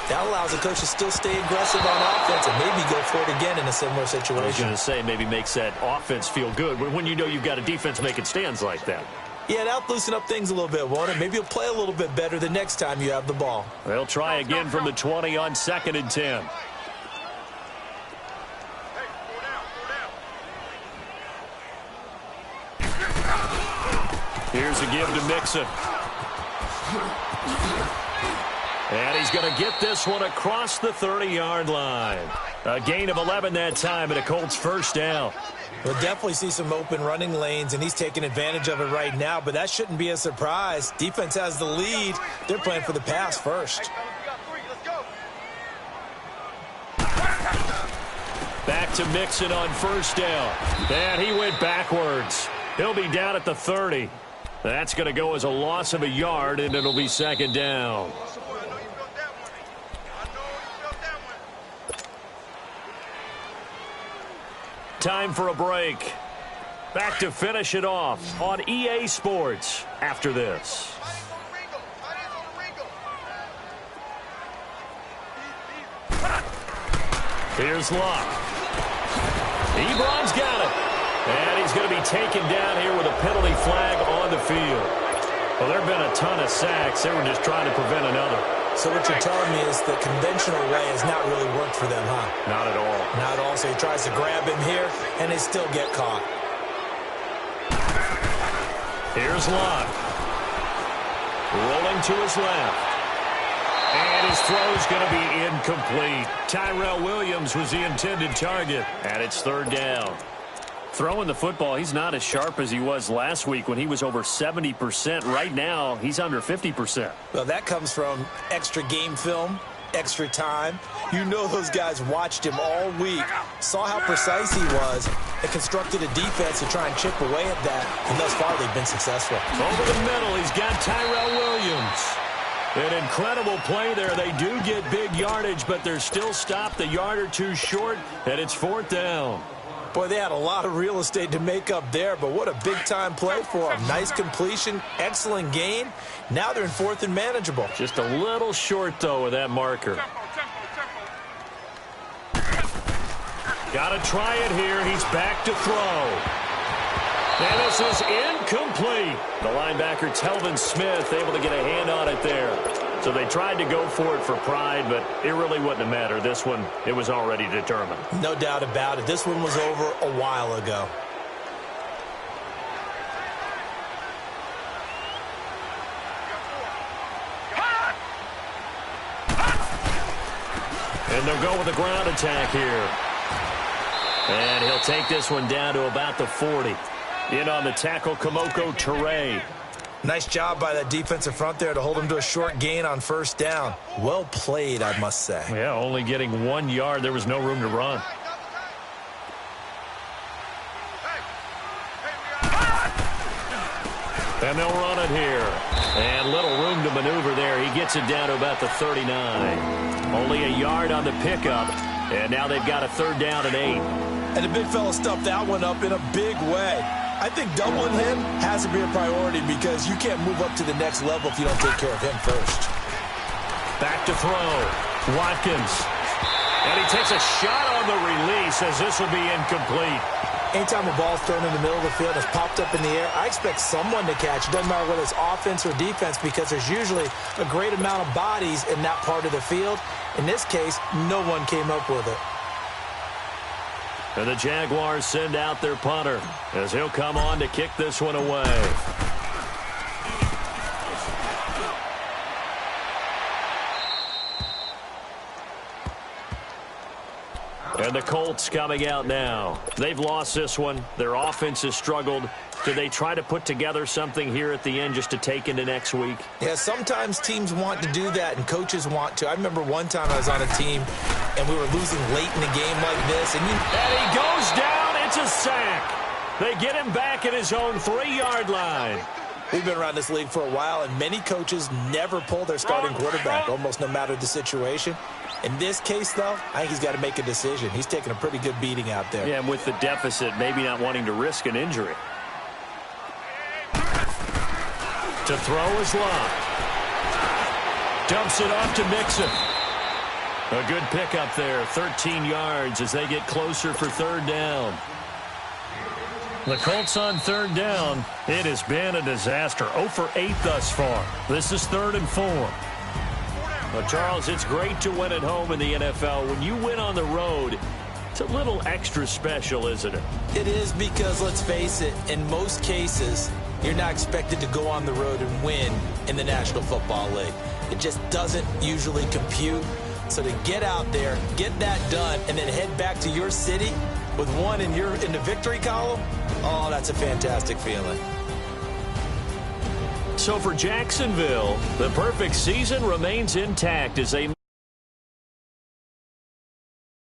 that allows the coach to still stay aggressive on offense and maybe go for it again in a similar situation. I was going to say, maybe makes that offense feel good when you know you've got a defense making stands like that. Yeah, that'll loosen up things a little bit, won't it? Maybe you'll play a little bit better the next time you have the ball. They'll try again from the 20 on 2nd and 10. Here's a give to Mixon. And he's going to get this one across the 30-yard line. A gain of 11 that time and a Colts first down. We'll definitely see some open running lanes, and he's taking advantage of it right now, but that shouldn't be a surprise. Defense has the lead. They're playing for the pass first. Back to Mixon on 1st down. And he went backwards. He'll be down at the 30. That's going to go as a loss of a yard, and it'll be 2nd down. Time for a break. Back to finish it off on EA Sports after this. Here's Luck. Ebron's got it. And he's going to be taken down here with a penalty flag on the field. Well, there have been a ton of sacks. They were just trying to prevent another. So what you're telling me is the conventional way has not really worked for them, huh? Not at all. Not at all. So he tries to grab him here, and they still get caught. Here's Luck. Rolling to his left. And his throw's going to be incomplete. Tyrell Williams was the intended target, and it's 3rd down. Throwing the football, he's not as sharp as he was last week when he was over 70%. Right now, he's under 50%. Well, that comes from extra game film, extra time. You know those guys watched him all week, saw how precise he was, and constructed a defense to try and chip away at that. And thus far, they've been successful. Over the middle, he's got Tyrell Williams. An incredible play there. They do get big yardage, but they're still stopped a yard or two short, and it's 4th down. Boy, they had a lot of real estate to make up there, but what a big-time play for them. Nice completion, excellent gain. Now they're in 4th and manageable. Just a little short, though, with that marker. Got to try it here. He's back to throw. And this is incomplete. The linebacker, Telvin Smith, able to get a hand on it there. So they tried to go for it for pride, but it really wouldn't have mattered. This one, it was already determined. No doubt about it. This one was over a while ago. And they'll go with a ground attack here. And he'll take this one down to about the 40. In on the tackle, Kamoko Toure. Nice job by that defensive front there to hold him to a short gain on 1st down. Well played, I must say. Yeah, only getting 1 yard. There was no room to run. And they'll run it here. And little room to maneuver there. He gets it down to about the 39. Only a yard on the pickup. And now they've got a 3rd down and 8. And the big fella stuffed that one up in a big way. I think doubling him has to be a priority because you can't move up to the next level if you don't take care of him first. Back to throw. Watkins. And he takes a shot on the release as this will be incomplete. Anytime a ball's thrown in the middle of the field and it's popped up in the air, I expect someone to catch. It doesn't matter whether it's offense or defense because there's usually a great amount of bodies in that part of the field. In this case, no one came up with it. And the Jaguars send out their punter as he'll come on to kick this one away. And the Colts coming out now. They've lost this one. Their offense has struggled. Do they try to put together something here at the end just to take into next week? Yeah, sometimes teams want to do that and coaches want to. I remember one time I was on a team and we were losing late in a game like this. And he goes down. It's a sack. They get him back at his own 3-yard line. We've been around this league for a while, and many coaches never pull their starting quarterback, almost no matter the situation. In this case, though, I think he's got to make a decision. He's taking a pretty good beating out there. Yeah, and with the deficit, maybe not wanting to risk an injury. To throw is locked. Dumps it off to Mixon. A good pickup there, 13 yards as they get closer for third down. The Colts on third down. It has been a disaster. 0 for 8 thus far. This is 3rd and 4. Well, Charles, it's great to win at home in the NFL. When you win on the road, it's a little extra special, isn't it? It is because, let's face it, in most cases, you're not expected to go on the road and win in the National Football League. It just doesn't usually compute. So to get out there, get that done, and then head back to your city with one in the victory column, oh, that's a fantastic feeling. So for Jacksonville, the perfect season remains intact as they